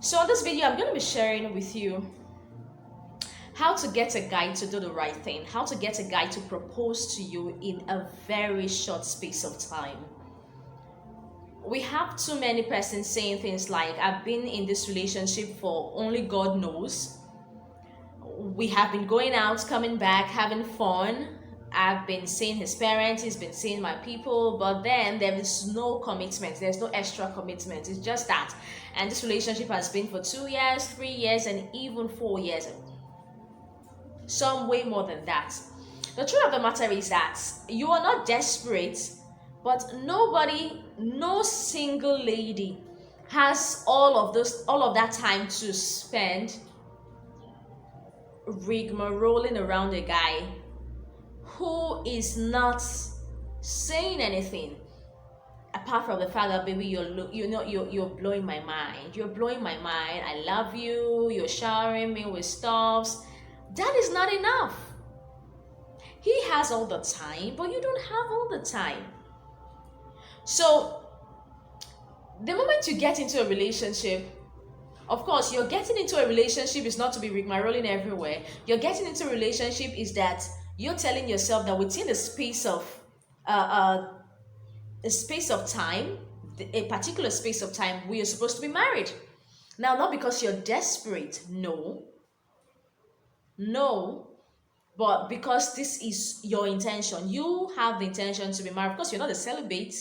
So in this video, I'm going to be sharing with you how to get a guy to do the right thing, how to get a guy to propose to you in a very short space of time. We have too many persons saying things like, I've been in this relationship for only God knows. We have been going out, coming back, having fun. I've been seeing his parents, he's been seeing my people, but then there is no commitment. There's no extra commitment. It's just that. And this relationship has been for 2 years, 3 years, and even 4 years. Some way more than that. The truth of the matter is that you are not desperate, but nobody, no single lady has all of that time to spend rigmaroling around a guy who is not saying anything apart from the fact that, baby, you're blowing my mind. You're blowing my mind. I love you. You're showering me with stuffs. That is not enough. He has all the time, but you don't have all the time. So the moment you get into a relationship, of course, you're getting into a relationship is not to be rigmaroling everywhere. You're getting into a relationship is that you're telling yourself that within a space of time, a particular space of time, we are supposed to be married. Now, not because you're desperate, no, but because this is your intention. You have the intention to be married. Of course, you're not a celibate,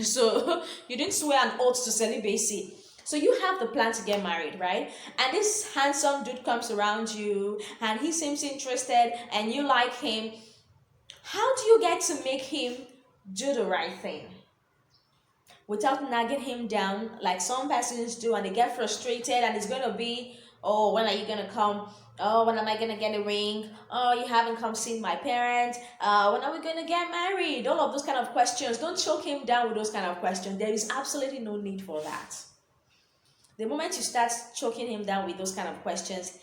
so you didn't swear an oath to celibacy. So you have the plan to get married, right? And this handsome dude comes around you and he seems interested and you like him. How do you get to make him do the right thing without nagging him down like some persons do, and they get frustrated and it's going to be, oh, when are you going to come? Oh, when am I going to get a ring? Oh, you haven't come see my parents. When are we going to get married? All of those kind of questions. Don't choke him down with those kind of questions. There is absolutely no need for that. The moment you start choking him down with those kind of questions,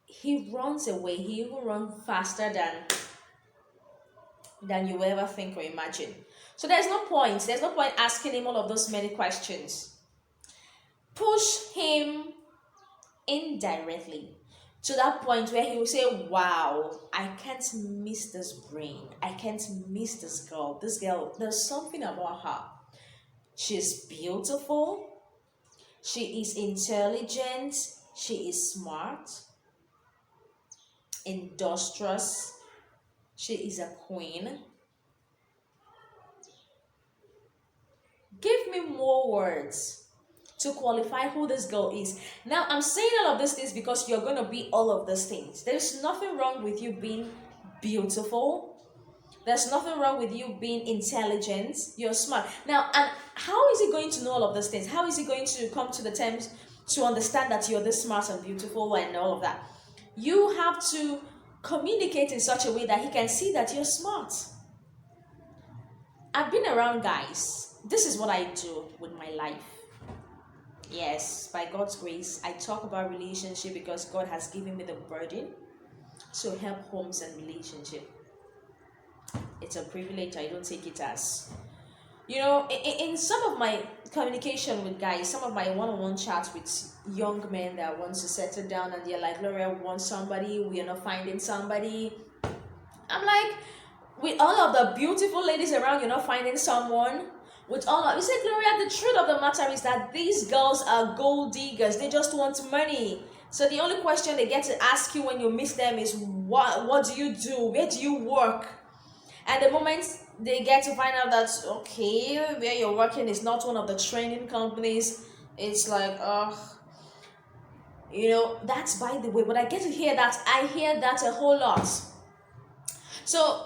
he runs away. He will run faster than you ever think or imagine. So there's no point. There's no point asking him all of those many questions. Push him indirectly to that point where he will say, wow, I can't miss this brain. I can't miss this girl. This girl, there's something about her. She's beautiful. She is intelligent. She is smart, industrious. She is a queen. Give me more words to qualify who this girl is. Now, I'm saying all of these things because you're going to be all of these things. There's nothing wrong with you being beautiful. There's nothing wrong with you being intelligent. You're smart. Now, and how is he going to know all of these things? How is he going to come to the terms to understand that you're this smart and beautiful and all of that? You have to communicate in such a way that he can see that you're smart. I've been around guys. This is what I do with my life. Yes, by God's grace, I talk about relationship because God has given me the burden to help homes and relationship. It's a privilege. I don't take it as, in some of my communication with guys, some of my one-on-one chats with young men that want to settle down and they're like, Gloria, we want somebody, we are not finding somebody. I'm like, with all of the beautiful ladies around, you're not finding someone. With all of, you say, Gloria, the truth of the matter is that these girls are gold diggers. They just want money. So the only question they get to ask you when you miss them is, what do you do? Where do you work? And the moment they get to find out that, okay, where you're working is not one of the training companies, it's like, that's by the way. But I get to hear that. I hear that a whole lot. So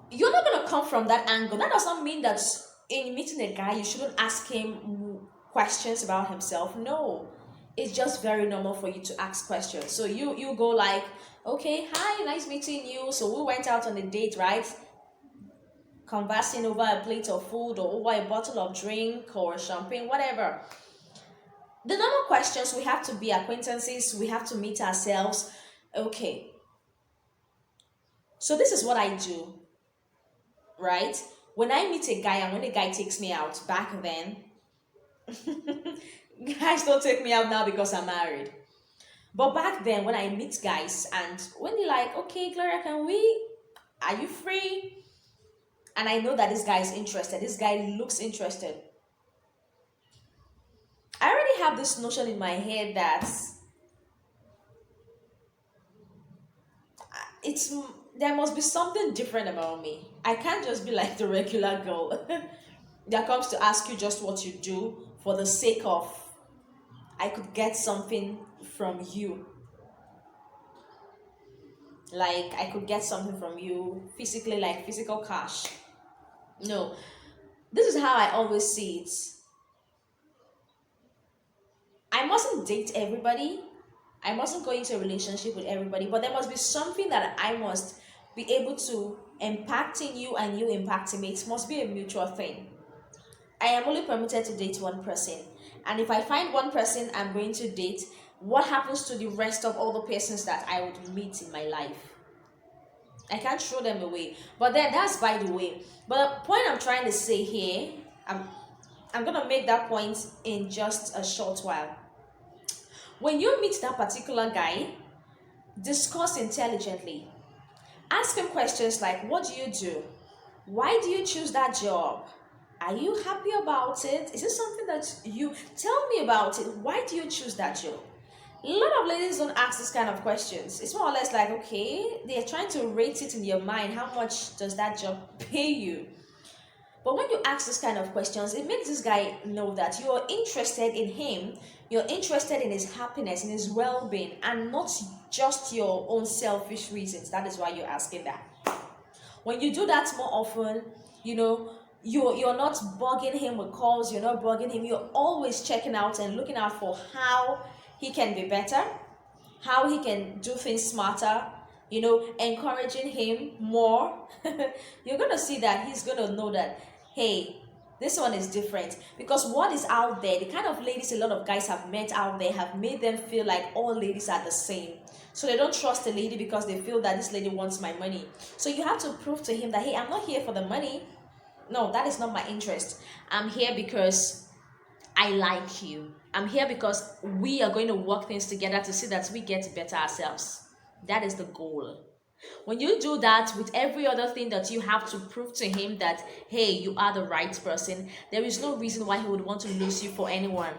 you're not going to come from that angle. That does not mean that in meeting a guy, you shouldn't ask him questions about himself. No, it's just very normal for you to ask questions. So you go like, okay, hi, nice meeting you. So we went out on a date, right? Conversing over a plate of food or over a bottle of drink or champagne, whatever. The normal questions, we have to be acquaintances. We have to meet ourselves. Okay. So this is what I do, right? When I meet a guy and when a guy takes me out, back then, Guys don't take me out now because I'm married. But back then, when I meet guys and when they're like, okay, Gloria, are you free? And I know that this guy is interested, this guy looks interested. I already have this notion in my head that it's there must be something different about me. I can't just be like the regular girl that comes to ask you just what you do for the sake of I could get something from you. Like I could get something from you physically, like physical cash. No, this is how I always see it. I mustn't date everybody. I mustn't go into a relationship with everybody, but there must be something that I must be able to impacting you and you impacting me. It must be a mutual thing. I am only permitted to date one person. And if I find one person I'm going to date, what happens to the rest of all the persons that I would meet in my life? I can't throw them away. But then that's by the way. But the point I'm trying to say here, I'm I'm gonna make that point in just a short while. When you meet that particular guy, discuss intelligently. Ask him questions like, what do you do? Why do you choose that job? Are you happy about it? Is it something that you tell me about it? Why do you choose that job? A lot of ladies don't ask this kind of questions. It's more or less like, okay, they're trying to rate it in your mind. How much does that job pay you? But when you ask this kind of questions, it makes this guy know that you are interested in him, you're interested in his happiness, in his well being, and not just your own selfish reasons. That is why you're asking that. When you do that more often, you know, you're not bugging him with calls, you're not bugging him, you're always checking out and looking out for how he can be better, how he can do things smarter, encouraging him more. You're gonna see that he's gonna know that, hey, this one is different. Because what is out there, the kind of ladies a lot of guys have met out there have made them feel like all ladies are the same. So they don't trust a lady because they feel that this lady wants my money. So you have to prove to him that, hey, I'm not here for the money. No, that is not my interest. I'm here because I like you. I'm here because we are going to work things together to see that we get better ourselves. That is the goal. When you do that with every other thing that you have to prove to him that, hey, you are the right person, there is no reason why he would want to lose you for anyone.